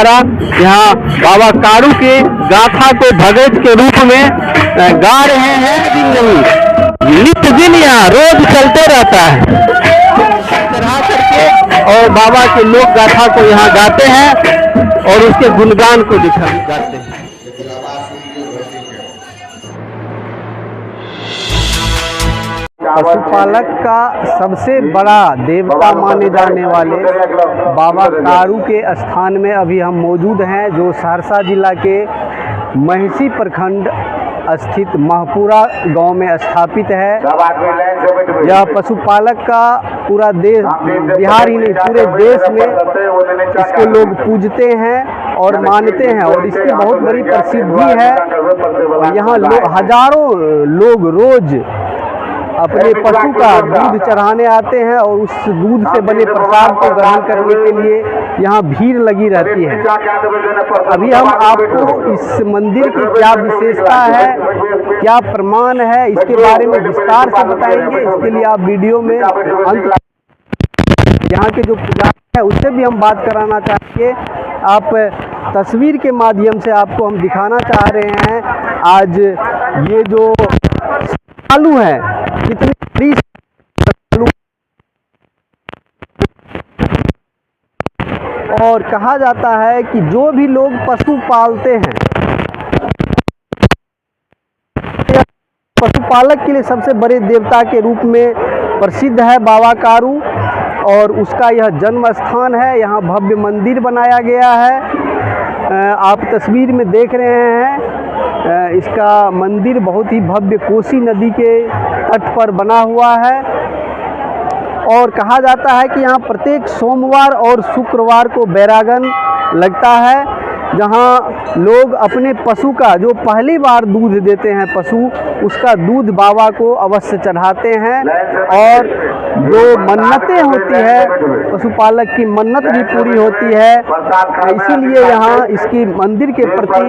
द्वारा यहाँ बाबा कारू के गाथा को भगत के रूप में गा रहे हैं। दिन नहीं, नित्य दिन यहाँ रोज चलते रहता है चढ़ा करके, और बाबा के लोक गाथा को यहाँ गाते हैं और उसके गुणगान को गाते हैं। पशुपालक का सबसे बड़ा देवता माने जाने वाले बाबा कारू के स्थान में अभी हम मौजूद हैं, जो सहरसा जिला के महिषी प्रखंड स्थित महपुरा गांव में स्थापित है। यह पशुपालक का पूरा देश, बिहार ही नहीं पूरे देश में इसको लोग पूजते हैं और मानते हैं, और इसकी बहुत बड़ी प्रसिद्धि है। यहाँ हजारों लोग रोज अपने पशु का दूध चढ़ाने आते हैं और उस दूध से बने प्रसाद को ग्रहण करने के लिए यहाँ भीड़ लगी रहती है। अभी हम आपको इस मंदिर की क्या विशेषता है, क्या प्रमाण है, इसके बारे में विस्तार से बताएंगे। इसके लिए आप वीडियो में अंत यहाँ के जो पुजारी है उससे भी हम बात कराना चाहेंगे। आप तस्वीर के माध्यम से आपको हम दिखाना चाह रहे हैं आज ये जो श्रद्धालु है कितनी बड़ी श्रद्धालु, और कहा जाता है कि जो भी लोग पशु पालते हैं, पशुपालक के लिए सबसे बड़े देवता के रूप में प्रसिद्ध है बाबा कारू, और उसका यह जन्म स्थान है। यहाँ भव्य मंदिर बनाया गया है, आप तस्वीर में देख रहे हैं। इसका मंदिर बहुत ही भव्य कोसी नदी के तट पर बना हुआ है, और कहा जाता है कि यहाँ प्रत्येक सोमवार और शुक्रवार को बैरागन लगता है, जहाँ लोग अपने पशु का जो पहली बार दूध देते हैं पशु, उसका दूध बाबा को अवश्य चढ़ाते हैं, और जो मन्नतें होती है पशुपालक की मन्नत भी पूरी होती है। इसीलिए यहाँ इसकी मंदिर के प्रति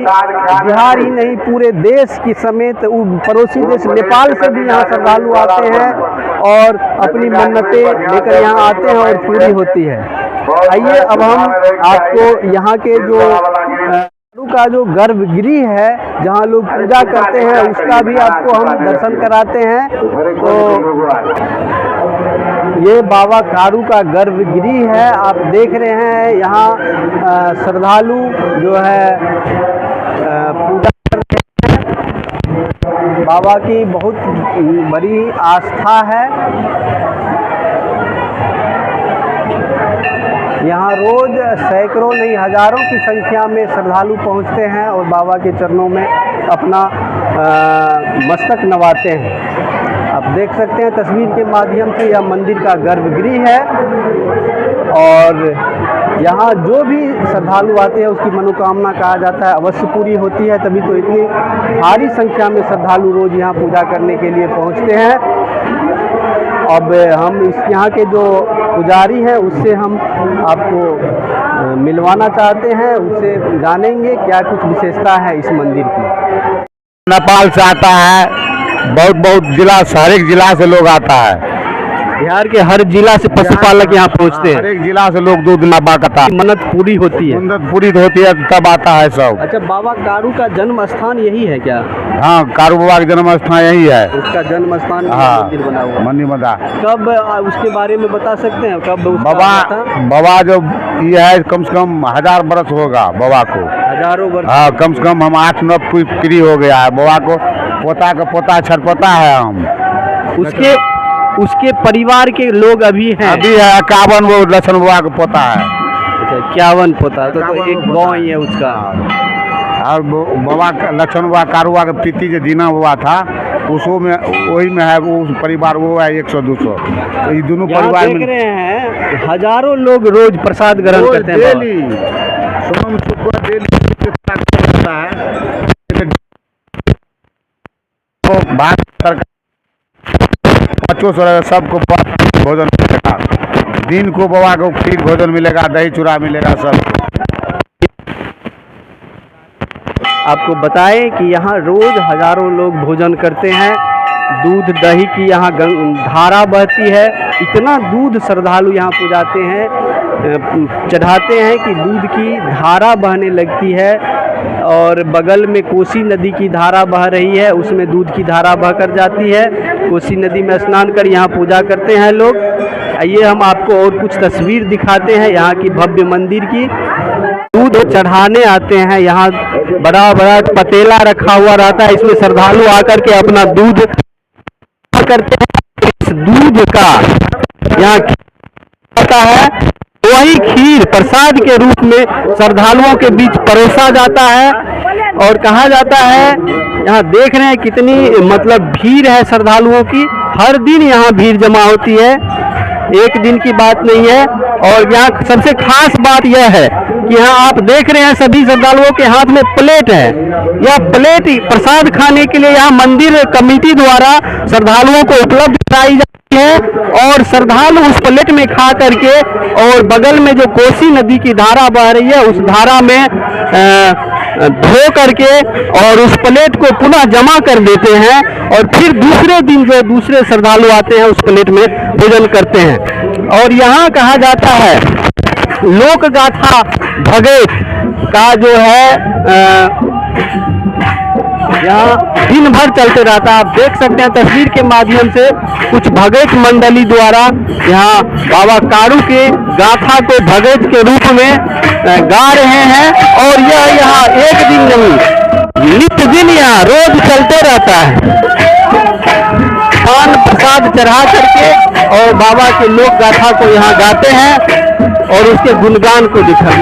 बिहार ही नहीं पूरे देश की समेत पड़ोसी देश नेपाल से भी यहाँ श्रद्धालु आते हैं और अपनी मन्नतें लेकर यहाँ आते हैं और पूरी होती है। आइए अब हम आपको यहाँ के जो का जो गर्भगृह है जहाँ लोग पूजा करते हैं उसका भी आपको हम दर्शन कराते हैं। तो ये बाबा कारू का गर्भगृह है, आप देख रहे हैं। यहाँ श्रद्धालु जो है पूजा करते हैं, बाबा की बहुत बड़ी आस्था है। यहाँ रोज सैकड़ों नहीं हजारों की संख्या में श्रद्धालु पहुँचते हैं और बाबा के चरणों में अपना मस्तक नवाते हैं। आप देख सकते हैं तस्वीर के माध्यम से यह मंदिर का गर्भगृह है, और यहाँ जो भी श्रद्धालु आते हैं उसकी मनोकामना कहा जाता है अवश्य पूरी होती है, तभी तो इतनी भारी संख्या में श्रद्धालु रोज यहाँ पूजा करने के लिए पहुँचते हैं। अब हम इस यहाँ के जो पुजारी हैं उससे हम आपको मिलवाना चाहते हैं, उससे जानेंगे क्या कुछ विशेषता है इस मंदिर की। नेपाल से आता है, बहुत जिला, हर एक जिला से लोग आता है। बिहार के हर जिला से पशुपालक यहाँ पहुँचते हैं। हर एक जिला से लोग दूध नवाता है, मन्नत पूरी होती है, मन्नत पूरी होती है तब आता है सब। अच्छा, बाबा कारू का जन्म स्थान यही है क्या? हाँ, कारू बाबा का जन्म स्थान यही है। उसका जन्म स्थान मंदिर बना हुआ, मंदिर बना। कब उसके बारे में बता सकते हैं कब बाबा जो ये है कम से कम 1000 वर्ष होगा बाबा को, हजारों वर्ष। हाँ, कम से कम हम 8-9 पीढ़ी हो गया है बाबा को, पोता का पोता छरपोता है हम। उसके परिवार के लोग अभी हैं? अभी है 51 वो लक्ष्मण बाबा का पोता है। अच्छा, 51 पोता, तो एक गाँव ही है उसका। और बाबा लक्ष्मण बाबा कारू बाबा का प्रीति जो दीना हुआ था उसो में वही में है वो परिवार, वो है 100-200। तो ये दोनों परिवार देख रहे हैं हजारों लोग रोज प्रसाद ग्रहण करते हैं। डेली सोम शुक्र डेली सबको भोजन मिलेगा, दिन को बाबा को खीर भोजन मिलेगा, दही चूड़ा मिलेगा सब। आपको बताएं कि यहाँ रोज हजारों लोग भोजन करते हैं, दूध दही की यहाँ धारा बहती है, इतना दूध श्रद्धालु यहाँ पुजाते हैं चढ़ाते हैं कि दूध की धारा बहने लगती है, और बगल में कोसी नदी की धारा बह रही है, उसमें दूध की धारा बहकर जाती है। कोसी नदी में स्नान कर यहाँ पूजा करते हैं लोग। आइए हम आपको और कुछ तस्वीर दिखाते हैं यहाँ की भव्य मंदिर की। दूध चढ़ाने आते हैं, यहाँ बड़ा बड़ा पतेला रखा हुआ रहता है, इसमें श्रद्धालु आकर के अपना दूध करते हैं। इस दूध का यहाँ आता है, वही खीर प्रसाद के रूप में श्रद्धालुओं के बीच परोसा जाता है। और कहा जाता है, यहाँ देख रहे हैं कितनी मतलब भीड़ है श्रद्धालुओं की, हर दिन यहाँ भीड़ जमा होती है, एक दिन की बात नहीं है। और यहाँ सबसे खास बात यह है कि यहाँ आप देख रहे हैं सभी श्रद्धालुओं के हाथ में प्लेट है। यह प्लेट प्रसाद खाने के लिए यहाँ मंदिर कमेटी द्वारा श्रद्धालुओं को उपलब्ध कराई जाती है, और श्रद्धालु उस प्लेट में खा करके, और बगल में जो कोसी नदी की धारा बह रही है उस धारा में धो करके और उस प्लेट को पुनः जमा कर देते हैं, और फिर दूसरे दिन जो दूसरे श्रद्धालु आते हैं उस प्लेट में भोजन करते हैं। और यहाँ कहा जाता है लोक गाथा भगत का जो है यहाँ दिन भर चलते रहता है। आप देख सकते हैं तस्वीर के माध्यम से कुछ भगत मंडली द्वारा यहाँ बाबा कारू के गाथा को भगत के रूप में गा रहे हैं, और यह यहाँ एक दिन नहीं नित्य दिन यहाँ रोज चलते रहता है। पान प्रसाद चढ़ा करके और बाबा के लोक गाथा को यहाँ गाते हैं और उसके गुणगान को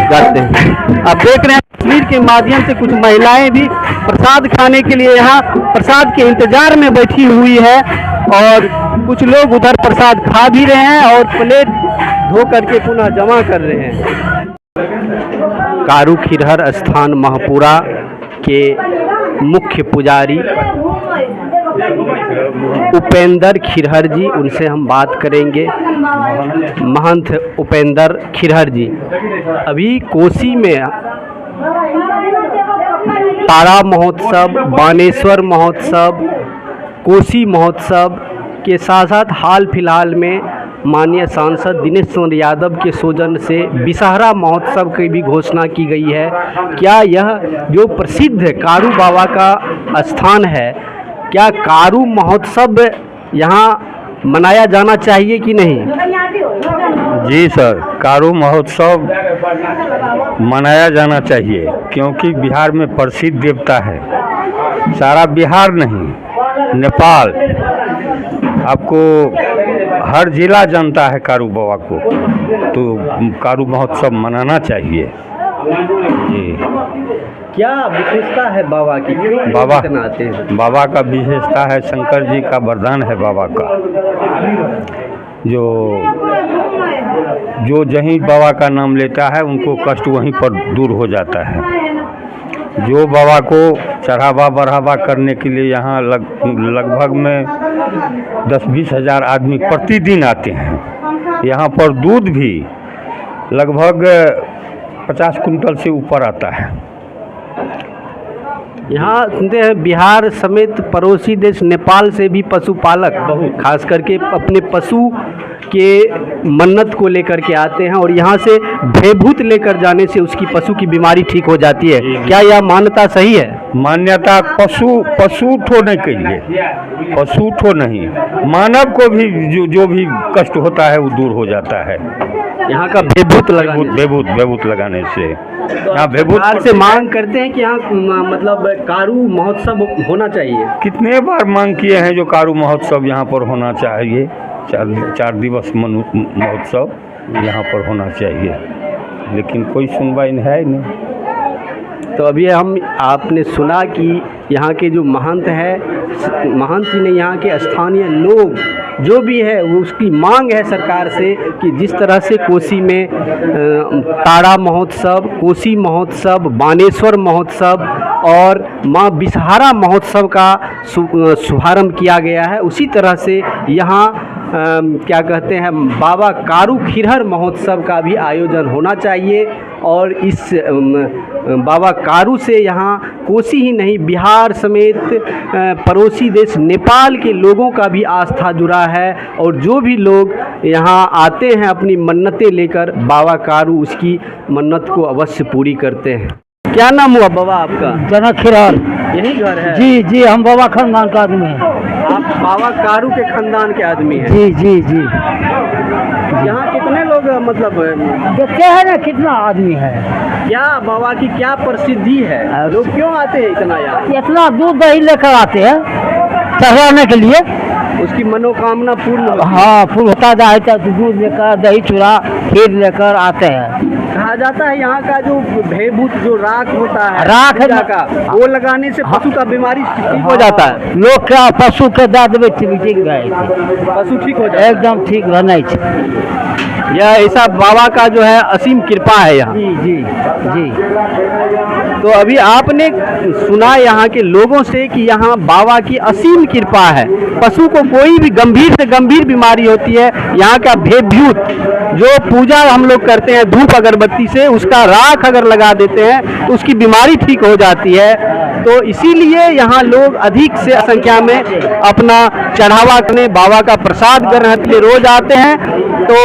गाते हैं। आप देख रहे हैं तस्वीर के माध्यम से कुछ महिलाएं भी प्रसाद खाने के लिए यहाँ प्रसाद के इंतजार में बैठी हुई है, और कुछ लोग उधर प्रसाद खा भी रहे हैं और प्लेट धो करके पुनः जमा कर रहे हैं। कारू खिरहर स्थान महपुरा के मुख्य पुजारी उपेंद्र खिरहर जी, उनसे हम बात करेंगे। महंत उपेंद्र खिरहर जी, अभी कोसी में तारा महोत्सव, बानेश्वर महोत्सव, कोसी महोत्सव के साथ साथ हाल फिलहाल में माननीय सांसद दिनेश चंद्र यादव के सौजन्य से विषहरा महोत्सव की भी घोषणा की गई है। क्या यह जो प्रसिद्ध कारू बाबा का स्थान है, क्या कारू महोत्सव यहाँ मनाया जाना चाहिए कि नहीं? जी सर, कारू महोत्सव मनाया जाना चाहिए, क्योंकि बिहार में प्रसिद्ध देवता है। सारा बिहार नहीं, नेपाल, आपको हर जिला जानता है कारू बाबा को, तो कारू महोत्सव मनाना चाहिए। जी, क्या विशेषता है बाबा की? बाबा आते हैं? बाबा का विशेषता है, शंकर जी का वरदान है बाबा का, जो जहीं बाबा का नाम लेता है उनको कष्ट वहीं पर दूर हो जाता है। जो बाबा को चढ़ावा बढ़ावा करने के लिए यहाँ लगभग में 10-20 हज़ार आदमी प्रतिदिन आते हैं। यहाँ पर दूध भी लगभग 50 कुंटल से ऊपर आता है। यहाँ सुनते हैं बिहार समेत पड़ोसी देश नेपाल से भी पशुपालक बहुत खास करके अपने पशु के मन्नत को लेकर के आते हैं, और यहाँ से भयभूत लेकर जाने से उसकी पशु की बीमारी ठीक हो जाती है। क्या यह मान्यता सही है? मान्यता पशु ठो नहीं कहिए, पशु ठो नहीं, मानव को भी जो भी कष्ट होता है वो दूर हो जाता है यहाँ का भयभूत लगाने से। यहाँ भयभूत से मांग करते हैं कि यहाँ मतलब कारू महोत्सव होना चाहिए। कितने बार मांग किए हैं जो कारू महोत्सव यहाँ पर होना चाहिए, 4 दिवस महोत्सव यहाँ पर होना चाहिए, लेकिन कोई सुनवाई है नहीं। तो अभी आपने सुना कि यहाँ के जो महंत जी ने यहाँ के स्थानीय लोग जो भी है वो उसकी मांग है सरकार से कि जिस तरह से कोसी में तारा महोत्सव, कोसी महोत्सव, बानेश्वर महोत्सव और माँ विषहरा महोत्सव का शुभारंभ किया गया है, उसी तरह से यहाँ क्या कहते हैं बाबा कारू खिरहर महोत्सव का भी आयोजन होना चाहिए। और इस बाबा कारू से यहाँ कोसी ही नहीं बिहार समेत पड़ोसी देश नेपाल के लोगों का भी आस्था जुड़ा है। और जो भी लोग यहाँ आते हैं अपनी मन्नतें लेकर, बाबा कारू उसकी मन्नत को अवश्य पूरी करते हैं। क्या नाम हुआ बाबा आपका? जनक खिरहर। यही घर है? जी जी, हम बाबा खानदान का आदमी हैं। आप बाबा कारू के खानदान के आदमी हैं? जी जी जी। यहाँ कितने लोग मतलब देखते हैं ना कितना आदमी है। क्या बाबा की क्या प्रसिद्धि है, लोग क्यों आते हैं इतना यहाँ? इतना दूध दही लेकर आते हैं चढ़ाने के लिए। उसकी मनोकामना पूर्ण होती है। हाँ, फूल होता है तो दूध लेकर दही चूड़ा खीर लेकर आते हैं। कहा जाता है यहाँ का जो भेभूत जो राख होता है राख पूजा का, वो लगाने से पशु का बीमारी ठीक हो जाता है। लोग क्या पशु के दे देवे ठीक गए, पशु ठीक हो जाता है, एकदम ठीक रहना चाहिए। यह ऐसा बाबा का जो है असीम कृपा है यहाँ। जी जी जी। तो अभी आपने सुना यहाँ के लोगों से कि यहाँ बाबा की असीम कृपा है। पशु को कोई भी गंभीर से गंभीर बीमारी होती है, यहाँ का भेभूत जो पूजा हम लोग करते हैं धूप अगरबत्ती से, उसका राख अगर लगा देते हैं तो उसकी बीमारी ठीक हो जाती है। तो इसीलिए यहाँ लोग अधिक से संख्या में अपना चढ़ावा करने, बाबा का प्रसाद ग्रहण के लिए रोज आते हैं। तो